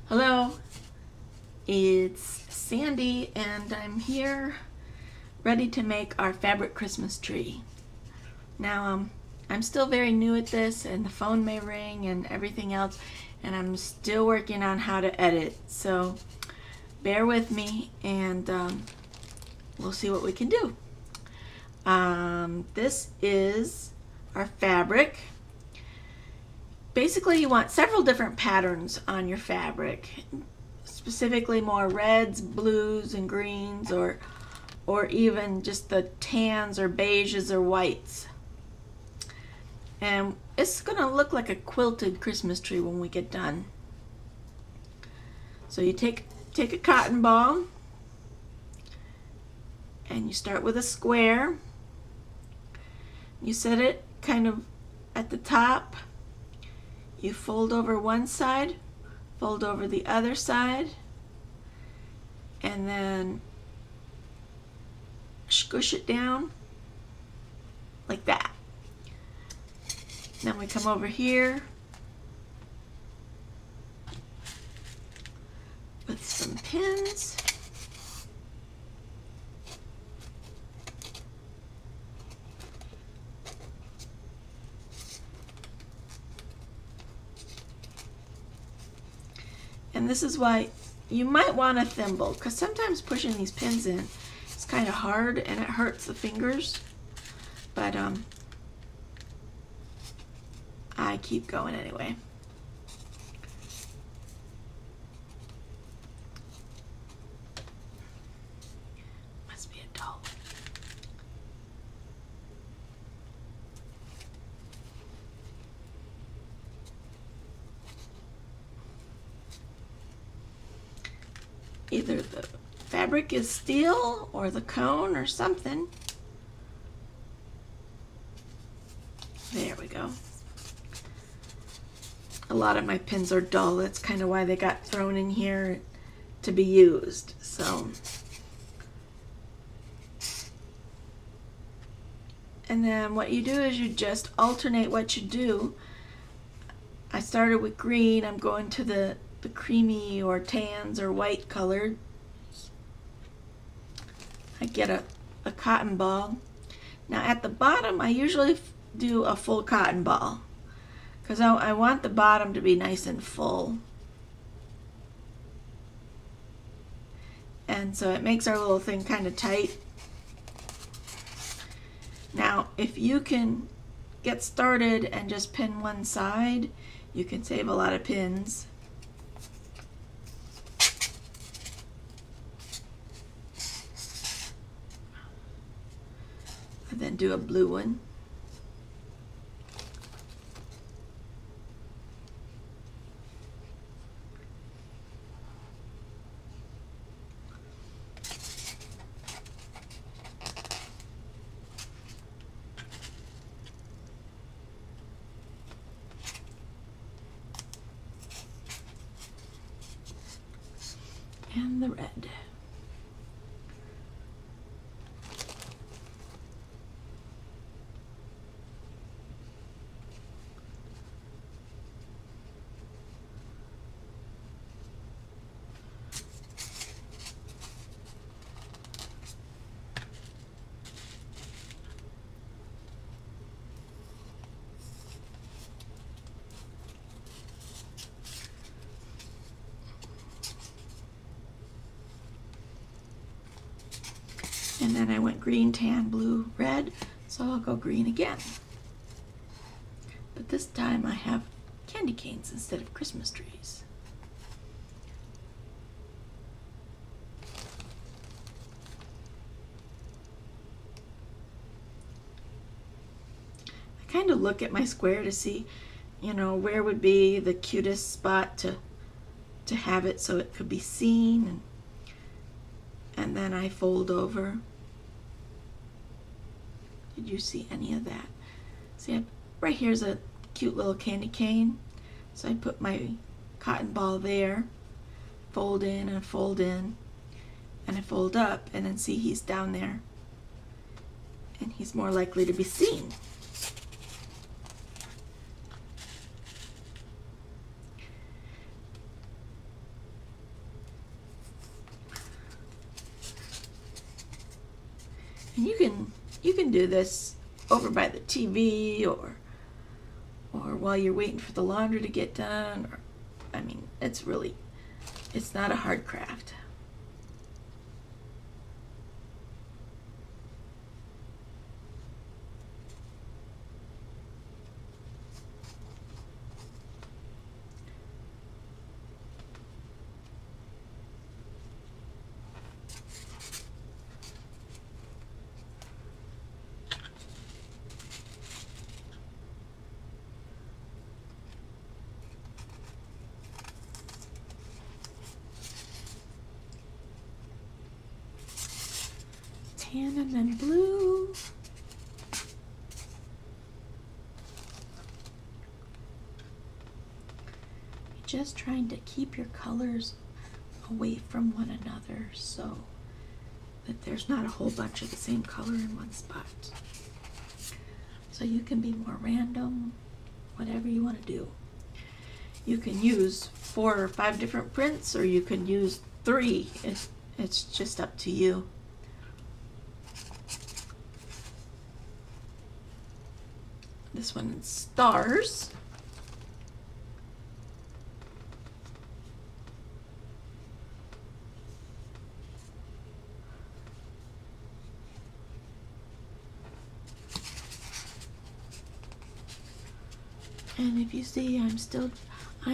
Hello, it's Sandy and I'm here ready to make our fabric Christmas tree. Now I'm still very new at this and the phone may ring and everything else, and I'm still working on how to edit, so bear with me and we'll see what we can do. This is our fabric. Basically, you want several different patterns on your fabric, specifically more reds, blues, and greens, or even just the tans or beiges or whites. And it's going to look like a quilted Christmas tree when we get done. So you take a cotton ball and you start with a square. You set it kind of at the top. You fold over one side, fold over the other side, and then squish it down like that. Then we come over here with some pins. And this is why you might want a thimble, because sometimes pushing these pins in is kind of hard and it hurts the fingers. But I keep going anyway. Must be a doll. Either the fabric is steel or the cone or something. There we go. A lot of my pins are dull. That's kind of why they got thrown in here to be used. So, and then what you do is you just alternate what you do. I started with green. I'm going to the creamy or tans or white colored. I get a cotton ball. Now at the bottom I usually do a full cotton ball because I want the bottom to be nice and full. And so it makes our little thing kind of tight. Now if you can get started and just pin one side, you can save a lot of pins. And then do a blue one. And the red. And then I went green, tan, blue, red, so I'll go green again. But this time I have candy canes instead of Christmas trees. I kind of look at my square to see, where would be the cutest spot to have it so it could be seen, and then I fold over. Did you see any of that? See, right here's a cute little candy cane. So I put my cotton ball there, fold in and fold in, and I fold up, and then see he's down there. And he's more likely to be seen. And you can do this over by the TV or while you're waiting for the laundry to get done. Or, I mean, it's not a hard craft. Tan and then blue. You're just trying to keep your colors away from one another so that there's not a whole bunch of the same color in one spot. So you can be more random, whatever you want to do. You can use 4 or 5 different prints, or you can use 3. It's just up to you. This one is stars. And if you see, I'm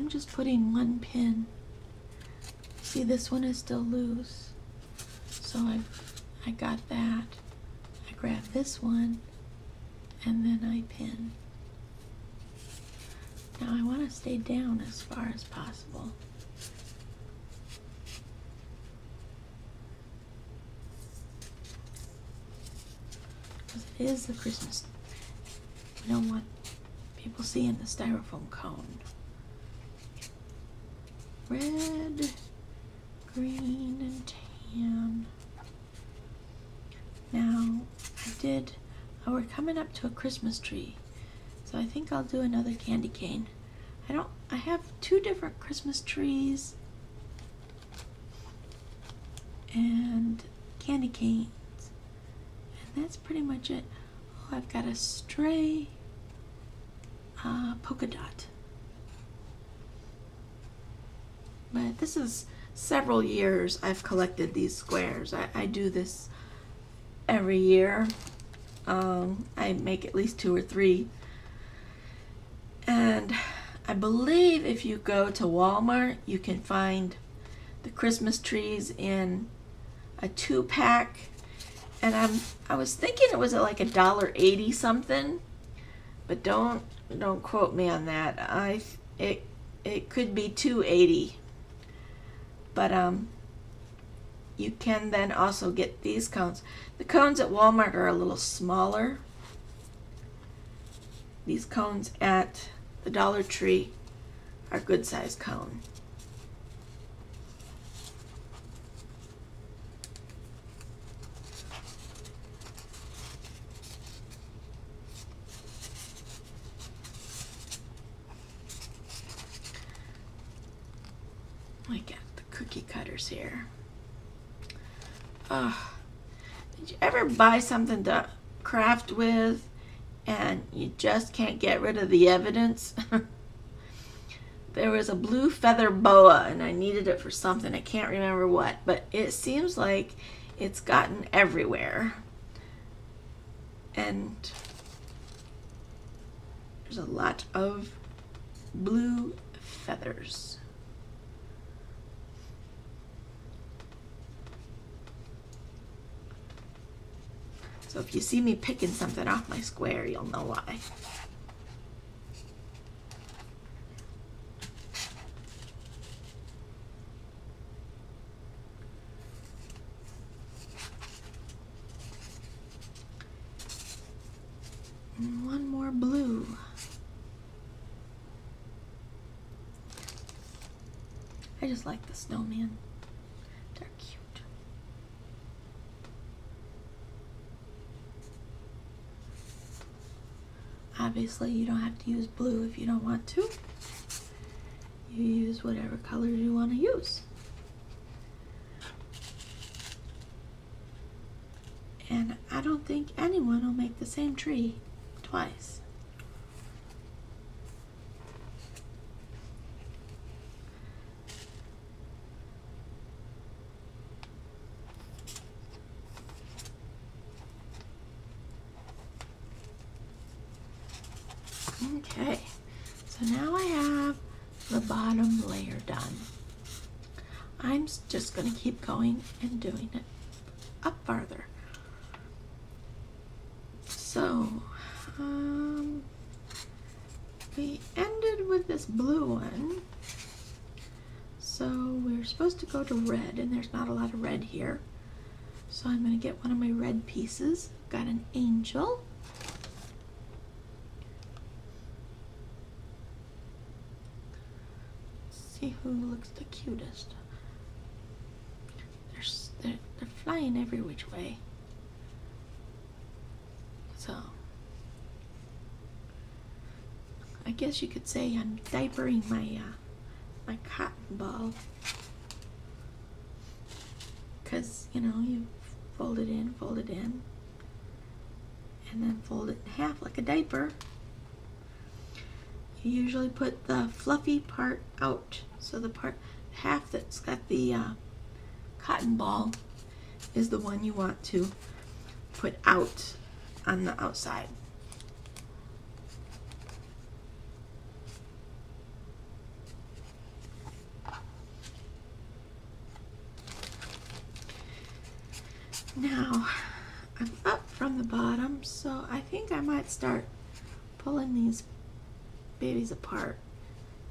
just putting 1 pin. See, this one is still loose. So I got that. I grab this one and then I pin. Now I want to stay down as far as possible. Because it is the Christmas. We don't want people seeing the styrofoam cone. Red, green, and tan. Now, we're coming up to a Christmas tree, so I think I'll do another candy cane. I have 2 different Christmas trees and candy canes, and that's pretty much it. Oh, I've got a stray polka dot. But this is several years I've collected these squares. I do this every year. I make at least 2 or 3. And I believe if you go to Walmart, you can find the Christmas trees in a 2-pack. And I was thinking it was at like $1.80 something, but don't quote me on that. It could be $2.80. But you can then also get these cones. The cones at Walmart are a little smaller. These cones at the Dollar Tree are good size cone. I got the cookie cutters here. Did you ever buy something to craft with and you just can't get rid of the evidence? There was a blue feather boa and I needed it for something. I can't remember what, but it seems like it's gotten everywhere. And there's a lot of blue feathers. So if you see me picking something off my square, you'll know why. And 1 more blue. I just like the snowman. They're cute. Obviously, you don't have to use blue if you don't want to. You use whatever colors you want to use. And I don't think anyone will make the same tree twice. Okay, so now I have the bottom layer done. I'm just going to keep going and doing it up farther. So, we ended with this blue one. So we're supposed to go to red, and there's not a lot of red here. So I'm going to get one of my red pieces. Got an angel. See who looks the cutest. They're flying every which way. So I guess you could say I'm diapering my my cotton ball, because you know, you fold it in, and then fold it in half like a diaper. You usually put the fluffy part out, so the half that's got the cotton ball is the one you want to put out on the outside. Now I'm up from the bottom, so I think I might start pulling these babies apart.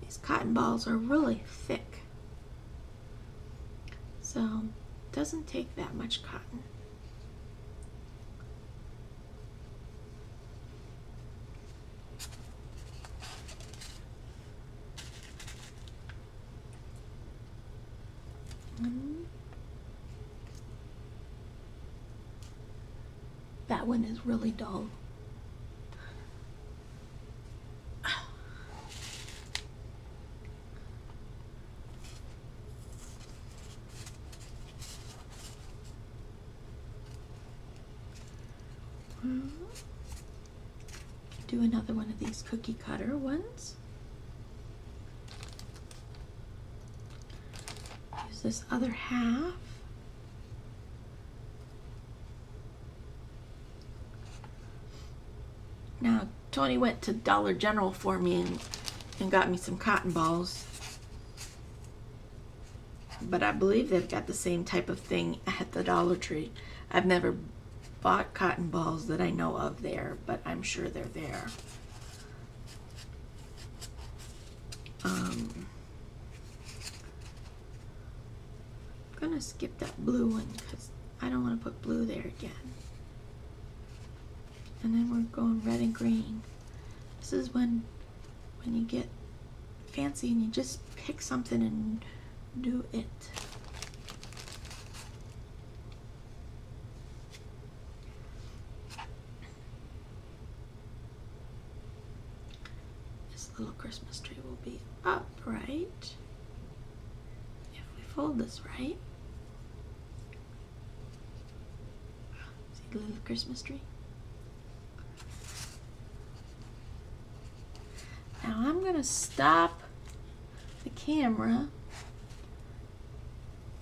These cotton balls are really thick, so it doesn't take that much cotton. That one is really dull. Do another one of these cookie cutter ones. Use this other half. Now, Tony went to Dollar General for me and got me some cotton balls. But I believe they've got the same type of thing at the Dollar Tree. I've never bought cotton balls that I know of there, but I'm sure they're there. I'm gonna skip that blue one because I don't want to put blue there again. And then we're going red and green. This is when you get fancy and you just pick something and do it. This little Christmas tree will be upright if we fold this right. See the little Christmas tree? Now I'm going to stop the camera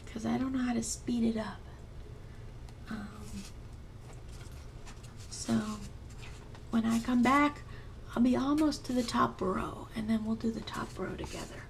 because I don't know how to speed it up. So when I come back, I'll be almost to the top row, and then we'll do the top row together.